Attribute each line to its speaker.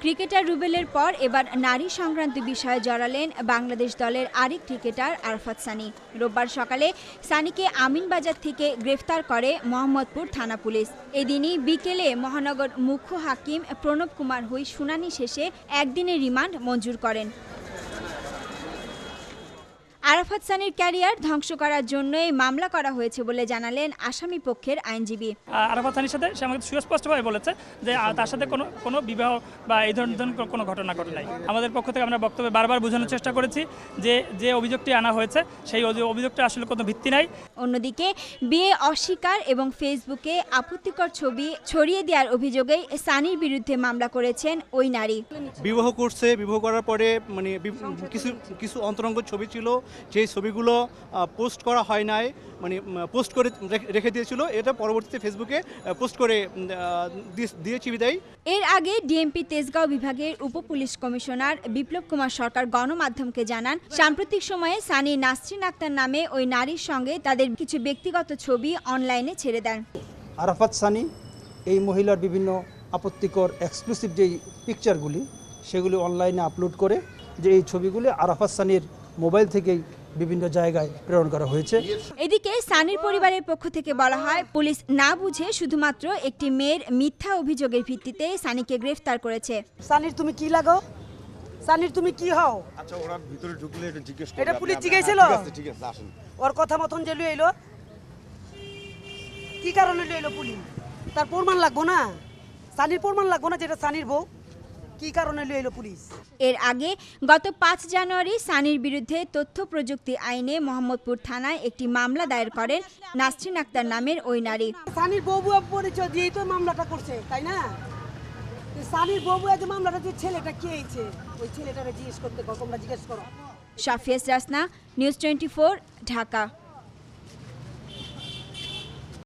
Speaker 1: Cricketer রুবেলের পর এবার নারী সংক্রান্ত বিষয়ে জড়ালেন বাংলাদেশ দলের আরেক ক্রিকেটার আরাফাত সানি। রোববার সকালে সানিকে আমিনবাজার থেকে গ্রেফতার করে মোহাম্মদপুর থানা পুলিশ। এদিনই বিকেলে মহানগর মুখ্য হাকিম প্রণব কুমার হুই শুনানি শেষে একদিনের রিমান্ড মঞ্জুর করেন। আরাফাত সানির ক্যারিয়ার ধ্বংস করার জন্যই মামলা করা হয়েছে বলে জানালেন আসামি পক্ষের আইনজীবী।
Speaker 2: আরাফাত সানির সাথে সে আমাকে সুস্পষ্টভাবে বলেছে যে তার সাথে কোনো বিবাহ বা এই ধরনের কোনো ঘটনা ঘটে নাই। আমাদের পক্ষ থেকে আমরা বক্তব্যে বারবার বোঝানোর চেষ্টা করেছি যে অভিযোগটি আনা হয়েছে সেই অভিযোগটা আসলে কোনো ভিত্তি নাই।
Speaker 1: অন্যদিকে বিয়ে অস্বীকার এবং ফেসবুকে আপত্তিকর ছবি ছড়িয়ে দেওয়ার অভিযোগে সানির বিরুদ্ধে মামলা করেছেন ওই নারী।
Speaker 3: বিবাহ করছে, বিবাহ করার পরে মানে কিছু অন্তরঙ্গ ছবি ছিল, সেই ছবিগুলো পোস্ট করা হয় নাই, মানে পোস্ট করে রেখে দিয়েছিল। এটা পরবর্তীতে ফেসবুকে পোস্ট করে দিয়েছি বিদায়।
Speaker 1: এর আগে ডিএমপি তেজগাঁও বিভাগের উপপুলিশ কমিশনার বিপ্লব কুমার সরকার গণমাধ্যমকে জানান, সাম্প্রতিক সময়ে সানি নাসরিন আক্তার নামে ওই নারীর সঙ্গে তাদের কিছু ব্যক্তিগত ছবি অনলাইনে ছেড়ে দেন।
Speaker 4: আরাফাত সানি এই মহিলার বিভিন্ন আপত্তিকর এক্সক্লুসিভ যেই পিকচারগুলি সেগুলি অনলাইনে আপলোড করে যে এই ছবিগুলি আরাফাত সানির মোবাইল থেকেই বিভিন্ন জায়গায় প্রেরণ করা হয়েছে।
Speaker 1: এদিকে সানির পরিবারের পক্ষ থেকে বলা হয়, পুলিশ না বুঝে শুধুমাত্র একটি মেয়ের মিথ্যা অভিযোগের ভিত্তিতে সানিকে গ্রেফতার করেছে।
Speaker 5: সানির তুমি কি লাগো? সানির তুমি কি হও?
Speaker 6: আচ্ছা, ওরা ভিতরে ঢুকলে এটা জিজ্ঞেস করবে।
Speaker 5: এটা পুলিশ জিজ্ঞাসিল?
Speaker 6: ঠিক আছে, আসেন।
Speaker 5: ওর কথা মতন যে লই এলো, কি কারণে লই এলো পুলিশ? তার প্রমাণ লাগবো না? সানির প্রমাণ লাগবো না যেটা সানির বউ? কি কারণে লই এলো পুলিশ?
Speaker 1: এর আগে গত ৫ জানুয়ারি সানির বিরুদ্ধে তথ্য প্রযুক্তি আইনে মোহাম্মদপুর থানায় একটি মামলা দায়ের করেন নাসরিন আক্তার নামের ওই নারী।
Speaker 5: সানির বউ পরিচয় দিয়েই তো মামলাটা করছে, তাই না? সানির বউ যে মামলাটা যে ছেলেটা কে হয়েছে, ওই ছেলেটারে জিজ্ঞেস করতে তোমরা জিজ্ঞেস করো।
Speaker 1: শাফিয়াস রাসনা, নিউজ 24, ঢাকা।